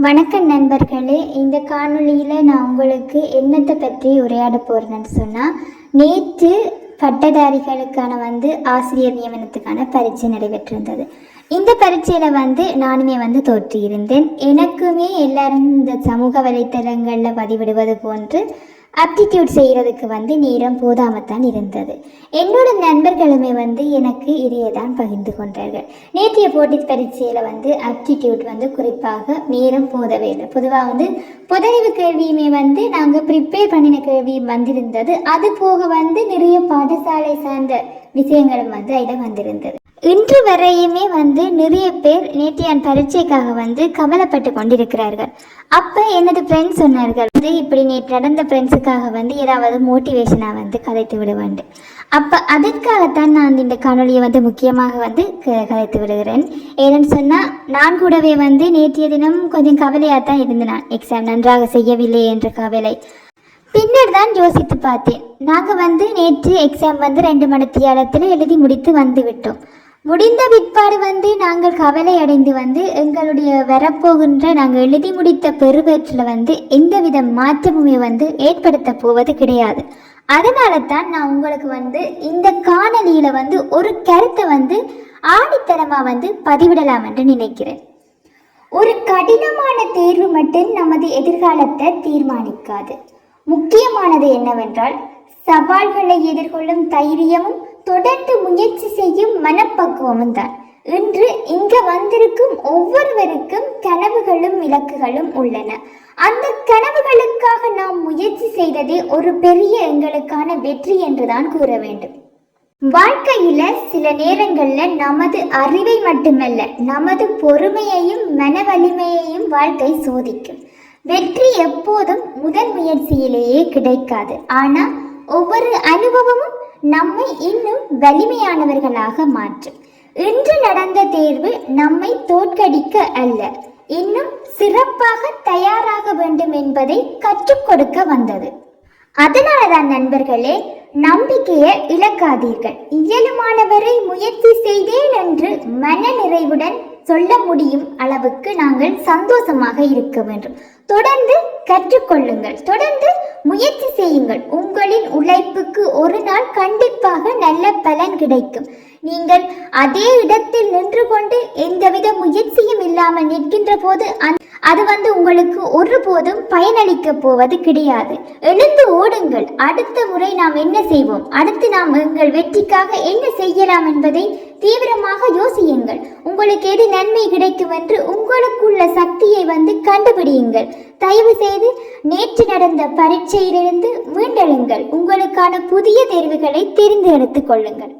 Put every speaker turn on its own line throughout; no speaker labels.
வணக்கம் நண்பர்களே. இந்த காணொளியில் நான் உங்களுக்கு என்னத்தை பற்றி உரையாட போகிறேன்னு சொன்னால், நேற்று பட்டதாரிகளுக்கான ஆசிரியர் நியமனத்துக்கான பரீட்சை நடைபெற்றிருந்தது. இந்த பரீட்சையில் நானுமே தோற்றியிருந்தேன். எனக்குமே எல்லாரும் இந்த சமூக வலைத்தளங்களில் பதிவிடுவது போன்று அப்டிடியூட் செய்கிறதுக்கு நேரம் போதாமத்தான் இருந்தது. என்னோட நண்பர்களுமே எனக்கு இதையே தான் பகிர்ந்து கொண்டார்கள். நேற்றைய போட்டி பரீட்சையில் அப்டிடியூட் குறிப்பாக நேரம் போதவே இல்லை. பொதுவாக புதறிவு கேள்வியுமே நாங்கள் ப்ரிப்பேர் பண்ணின கேள்வியும் வந்திருந்தது. அது போக நிறைய பாடசாலை சார்ந்த விஷயங்களும் அதில் வந்திருந்தது. இன்று வரையுமே நிறைய பேர் நேற்றையான் பரீட்சைக்காக கவலைப்பட்டு கொண்டிருக்கிறார்கள். அப்போ எனது ஃப்ரெண்ட்ஸ் சொன்னார்கள், இப்படி நேற்று நடந்த ஃப்ரெண்ட்ஸுக்காக ஏதாவது மோட்டிவேஷனாக கதைத்து விடுவேன். அப்போ அதற்காகத்தான் நான் இந்த காணொலியை முக்கியமாக கதைத்து விடுகிறேன். ஏன்னு சொன்னால், நான் கூடவே நேற்றைய தினம் கொஞ்சம் கவலையாக தான் இருந்தேன். எக்ஸாம் நன்றாக செய்யவில்லை என்ற கவலை. பின்னர் தான் யோசித்து பார்த்தேன். நாங்கள் நேற்று எக்ஸாம் 2 மணித்தியாலத்தில் எழுதி முடித்து விட்டோம். முடிந்த பிற்பாடு நாங்கள் கவலை அடைந்து எங்களுடைய வரப்போகின்ற நாங்கள் எழுதி முடித்த பெருவற்றில் எந்தவித மாற்றமுமே ஏற்படுத்த போவது கிடையாது. அதனால தான் நான் உங்களுக்கு இந்த காணொலியில் ஒரு கருத்தை ஆணித்தரமாக பதிவிடலாம் என்று நினைக்கிறேன். ஒரு கடினமான தேர்வு மட்டும் நமது எதிர்காலத்தை தீர்மானிக்காது. முக்கியமானது என்னவென்றால், சவால்களை எதிர்கொள்ளும் தைரியமும் தொடர்ந்து முயற்சி செய்யும் மனப்பக்குவமும் தான். இன்று இங்கு வந்திருக்கும் ஒவ்வொருவருக்கும் கனவுகளும் இலக்குகளும் உள்ளன. அந்த கனவுகளுக்காக நாம் முயற்சி செய்ததே ஒரு பெரிய எங்களுக்கான வெற்றி என்றுதான் கூற வேண்டும். வாழ்க்கையில சில நேரங்கள்ல நமது அறிவை மட்டுமல்ல, நமது பொறுமையையும் மன வலிமையையும் வாழ்க்கை சோதிக்கும். வெற்றி எப்போதும் முதல் முயற்சியிலேயே கிடைக்காது. ஆனா ஒவ்வொரு அனுபவமும் நம்மை இன்னும் வலிமையானவர்களாக மாற்றும். இன்று நடந்த தேர்வு நம்மை தோற்கடிக்க அல்ல, இன்னும் சிறப்பாக தயாராக வேண்டும் என்பதை கற்றுக் கொடுக்க வந்தது. அதனாலதான் நண்பர்களே, நம்பிக்கையை இழக்காதீர்கள். இயலுமானவரை முயற்சி செய்தேன் என்று மன நிறைவுடன் சொல்ல முடியும் அளவுக்கு நாங்கள் சந்தோஷமாக இருக்க வேண்டும். தொடர்ந்து கற்றுக்கொள்ளுங்கள், தொடர்ந்து முயற்சி செய்யுங்கள். உங்களின் உழைப்புக்கு ஒரு நாள் கண்டிப்பாக நல்ல பலன் கிடைக்கும். நீங்கள் அதே இடத்தில் நின்று கொண்டு எந்தவித முயற்சியும் இல்லாமல் நிற்கின்ற போது அது உங்களுக்கு ஒருபோதும் பயனளிக்க போவது கிடையாது. எழுந்து ஓடுங்கள். அடுத்த முறை நாம் என்ன செய்வோம், அடுத்து நாம் எங்கள் வெற்றிக்காக என்ன செய்யலாம் என்பதை தீவிரமாக யோசியுங்கள். உங்களுக்கு எது நன்மை கிடைக்கும் என்று உங்களுக்குள்ள சக்தியை கண்டுபிடியுங்கள். தயவு செய்து நேற்று நடந்த பரீட்சையிலிருந்து மீண்டெழுங்கள். உங்களுக்கான புதிய தேர்வுகளை தேர்ந்தெடுத்துக் கொள்ளுங்கள்.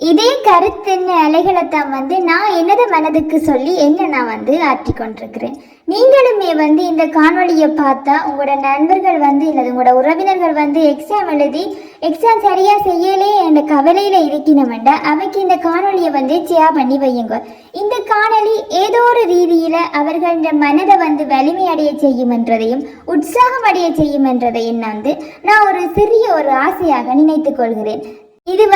இதே கருத்தின் அலைகளைத்தான் நான் எனது மனதுக்கு சொல்லி நான் ஆற்றி கொண்டிருக்கிறேன். நீங்களுமே இந்த காணொலியை பார்த்தா உங்களோட நண்பர்கள் இல்லை உங்களோட உறவினர்கள் எக்ஸாம் எழுதி எக்ஸாம் சரியா செய்யலே என்ற கவலையில இருக்கணுமெண்டா அவைக்கு இந்த காணொலியை ஷேர் பண்ணி வையுங்க. இந்த காணொலி ஏதோ ஒரு ரீதியில அவர்கள் மனதை வலிமை அடைய செய்யும் என்றதையும் உற்சாகம் அடைய செய்யும் என்றதையும் நான் ஒரு சிறிய ஒரு ஆசையாக நினைத்துக் கொள்கிறேன். இது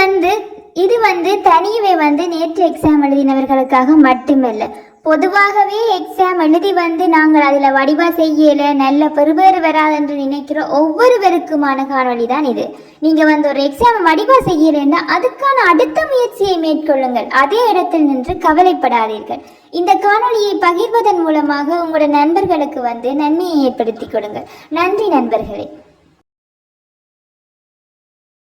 தனியவே நேற்று எக்ஸாம் எழுதினவர்களுக்காக மட்டுமல்ல, பொதுவாகவே எக்ஸாம் எழுதி நாங்கள் அதில் வடிவா செய்யலை, நல்ல பெறுபேறு வராது என்று நினைக்கிற ஒவ்வொருவருக்குமான காணொலி தான் இது. நீங்கள் ஒரு எக்ஸாம் வடிவா செய்யலைன்னா அதுக்கான அடுத்த முயற்சியை மேற்கொள்ளுங்கள். அதே இடத்தில் நின்று கவலைப்படாதீர்கள். இந்த காணொலியை பகிர்வதன் மூலமாக உங்களோட நண்பர்களுக்கு நன்மையை ஏற்படுத்தி கொடுங்கள். நன்றி நண்பர்களே.